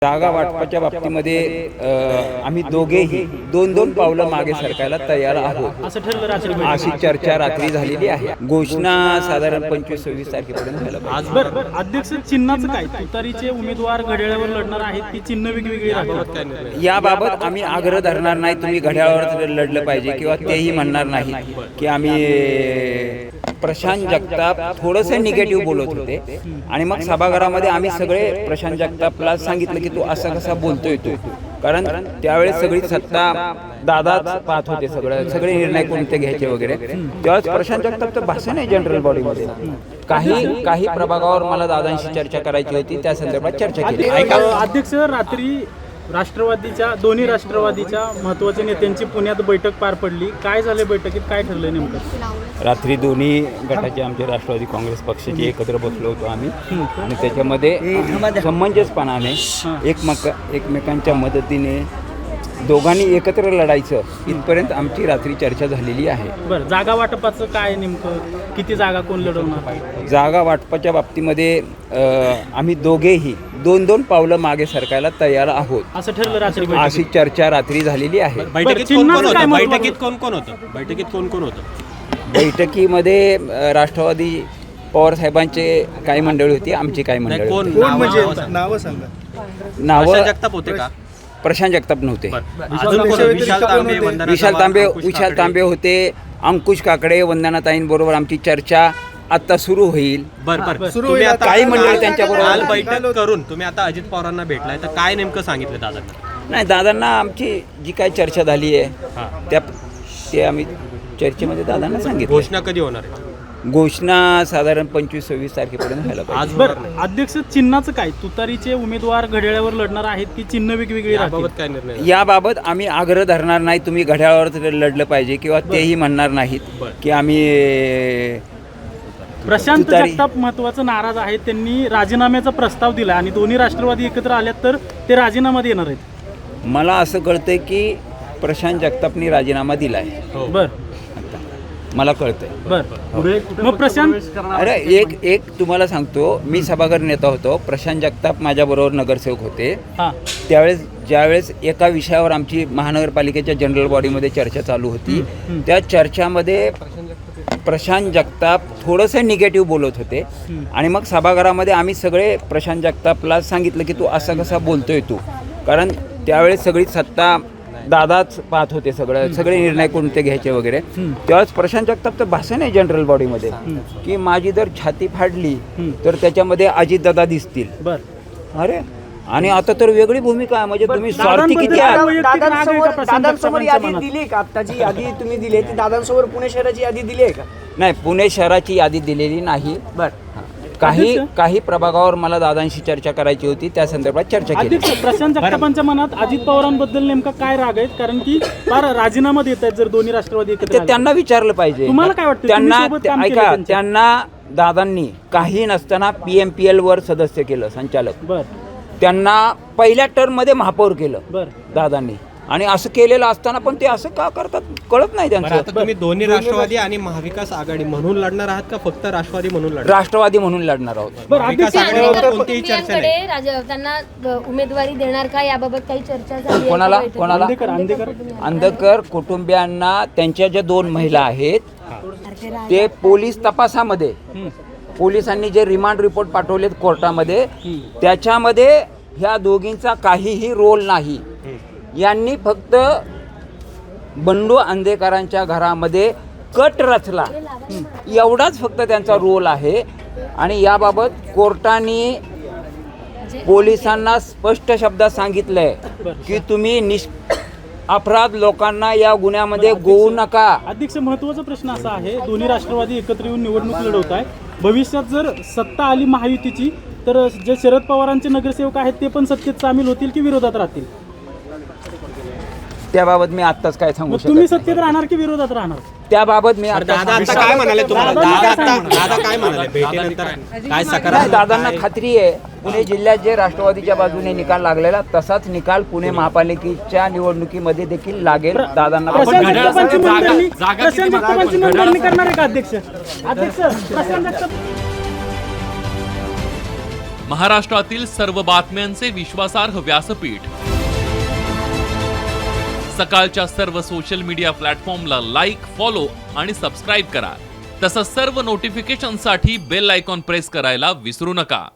जागा वाटपाच्या बाबतीमध्ये आम्ही दोघेही दोन दोन पावलं मागे सरकायला तयार आहोत असं ठरलं रात्री अशी चर्चा रात्री झालेली आहे। घोषणा साधारण 25-26 तारखेपर्यंत व्हायला पाहिजे। बरं अध्यक्ष चिन्हाचं काय? तुतारीचे उमेदवार घड्याळावर लढणार आहेत की चिन्ह वेगवेगळी राहतात? याबाबत आम्ही आग्रह धरणार नाही तुम्ही घड्याळावर लढलं पाहिजे किंवा तेही म्हणणार नाही की आम्ही प्रशांत जगताप थोडंसं निगेटिव्ह बोलत होते आणि मग सभागृहामध्ये आम्ही सगळे प्रशांत जगतापला सांगितलं की तू असा कसा बोलतोय तू, कारण त्यावेळेस सगळी सत्ता दादाच पाहत होते, सगळे निर्णय कोणते घ्यायचे वगैरे। तेव्हाच प्रशांत जगतापचं भाषण आहे जनरल बॉडीमध्ये। काही प्रभागावर मला दादांशी चर्चा करायची होती, त्या संदर्भात चर्चा केली। अध्यक्ष रात्री दोन्ही राष्ट्रवादीच्या महत्त्वाच्या नेत्यांची पुण्यात बैठक पार पडली, काय झाले बैठकीत, काय ठरलं नेमकं? रात्री दोन्ही गटाचे आमचे राष्ट्रवादी काँग्रेस पक्षाचे एकत्र बसलो होतो आम्ही आणि त्याच्यामध्ये समंजसपणाने एकमेकांच्या मदतीने दोघांनी एकत्र लढायचं इथपर्यंत आमची रात्री चर्चा झालेली आहे। बरं, जागा वाटपाचं काय नेमकं, किती जागा कोण लढवणार? जागा वाटपाच्या बाबतीमध्ये आम्ही दोघेही दोन पावलं मागे सरकायला तयार आहोत असं ठरलं रात्री अशी चर्चा रात्री झालेली आहे। बैठकीत कोण कोण होतं? बैठकीमध्ये राष्ट्रवादी पवार साहेबांचे काही मंडळी होती, आमची काही मंडळी होती। नावं जगताप होते का? प्रशांत जगताप नव्हते, विशाल तांबे होते, अंकुश काकडे, वंदनाताईंबरोबर आमची चर्चा आता सुरू होईल। काही मंडळी त्यांच्याबरोबर बैठक करून तुम्ही आता अजित पवारांना भेटलाय, तर काय नेमकं सांगितलं दादांना? नाही, दादांना आमची जी काही चर्चा झाली आहे ते आम्ही चर्चेमध्ये दादांना सांगितलं। घोषणा कधी होणार आहे? घोषणा साधारण 25-26 तारखेपर्यंत व्हायला पाहिजे। बरं अध्यक्ष चिन्हाचं काय? तुतारीचे उमेदवार घड्याळावर लढणार आहेत की चिन्ह वेगवेगळी राहतात? काय निर्णय? याबाबत आम्ही आग्रह धरणार नाही तुम्ही घड्याळावर लढलं पाहिजे किंवा तेही म्हणणार नाहीत की आम्ही प्रशांत जगताप महत्वाचं नाराज आहेत, त्यांनी राजीनाम्याचा प्रस्ताव दिला आणि दोन्ही राष्ट्रवादी एकत्र आल्यात तर ते राजीनामा देणार आहेत। मला असं कळतंय की प्रशांत जगतापनी राजीनामा दिलाय। बर, मला कळतंय। बर, मग प्रशांत अरे एक तुम्हाला सांगतो, मी सभागृह नेता होतो, प्रशांत जगताप माझ्याबरोबर नगरसेवक होते। ज्यावेळेस एका विषयावर आमची महानगरपालिकेच्या जनरल बॉडीमध्ये चर्चा चालू होती, त्या चर्चामध्ये प्रशांत जगताप थोडंसं निगेटिव्ह बोलत होते आणि मग सभागृहामध्ये आम्ही सगळे प्रशांत जगतापला सांगितलं की तू असा कसा बोलतोय तू, कारण त्यावेळेस सगळी सत्ता दादाच पाहत होते, सगळे निर्णय कोणते घ्यायचे वगैरे। तेव्हाच प्रशांत जगतापचं भाषण आहे जनरल बॉडीमध्ये की माझी जर छाती फाडली तर त्याच्यामध्ये अजितदादा दिसतील। अरे, आणि आता तर वेगळी भूमिका आहे, म्हणजे तुम्ही स्वार्थी किती आहात? दादांसमोर यादी दिली का? आत्ताची यादी तुम्ही दिली ती दादांसमोर पुणे शहराची यादी दिली आहे का? नाही, पुणे शहराची यादी दिलेली नाही। काही प्रभागावर मला दादांशी चर्चा करायची होती, त्या संदर्भात चर्चा केली। प्रशांत जगतापांच्या मनात अजित पवारांबद्दल नेमका काय राग आहे? कारण की फार राजीनामा देत आहेत जर दोन्ही राष्ट्रवादी एकत्र आले. त्यांना विचारलं पाहिजे। तुम्हाला काय वाटतं? त्यांना त्यांना दादांनी काही नसताना PMPL वर सदस्य केलं, संचालक। त्यांना पहिल्या टर्म मध्ये महापौर केलं दादांनी, आणि असं केलेलं असताना पण ते असं का करतात कळत नाही त्यांचं। आता तुम्ही दोन्ही राष्ट्रवादी आणि महाविकास आघाडी म्हणून लढणार आहात का फक्त राष्ट्रवादी म्हणून लढणार? राष्ट्रवादी म्हणून लढणार आहोत। महाविकास आघाडीवर कोणतीही चर्चा नाही? त्यांना उमेदवारी देणार का याबाबत काही चर्चा झाली? कोणाला? अंधकर कुटुंबियांना त्यांच्या ज्या 2 महिला आहेत ते पोलीस तपासामध्ये, पोलिसांनी जे रिमांड रिपोर्ट पाठवलेत कोर्टामध्ये, त्याच्यामध्ये ह्या दोघींचा काहीही रोल नाही। यांनी फक्त बंडू अंधेकरांच्या घरामध्ये कट रचला, एवढाच फक्त त्यांचा रोल आहे। आणि याबाबत कोर्टाने पोलिसांना स्पष्ट शब्दात सांगितलंय की तुम्ही अपराध लोकांना या गुन्ह्यामध्ये गोवू नका। अध्यक्ष, महत्त्वाचा प्रश्न असा आहे, दोन्ही राष्ट्रवादी एकत्र येऊन निवडणूक लढवत आहे, भविष्यात जर सत्ता आली महायुतीची तर जे शरद पवारांचे नगरसेवक आहेत ते पण सत्तेत सामील होतील की विरोधात राहतील? त्याबाबत मी आत्ताच काय सांगू शकतो? तुम्ही सत्तेत राहणार की विरोधात राहणार? त्याबाबत मी दादा आता काय म्हणाले तुम्हाला? दादा काय म्हणाले भेटीनंतर? काय सकारात्मक? दादांना खात्री आहे पुणे जिल्ह्यात जे राष्ट्रवादीच्या बाजूने निकाल लागलेला तसाच निकाल पुणे महापालिकेच्या निवडणुकीमध्ये देखील लागेल। दादांना प्रशांत जगतापांची नोंदणी करणार आहे का अध्यक्ष? महाराष्ट्रातील सर्व बातम्यांचे विश्वासार्ह व्यासपीठ. सकाळच्या सर्व सोशल मीडिया प्लॅटफॉर्मला लाईक, फॉलो आणि सबस्क्राईब करा. तसंच सर्व नोटिफिकेशनसाठी बेल आयकॉन प्रेस करायला विसरू नका.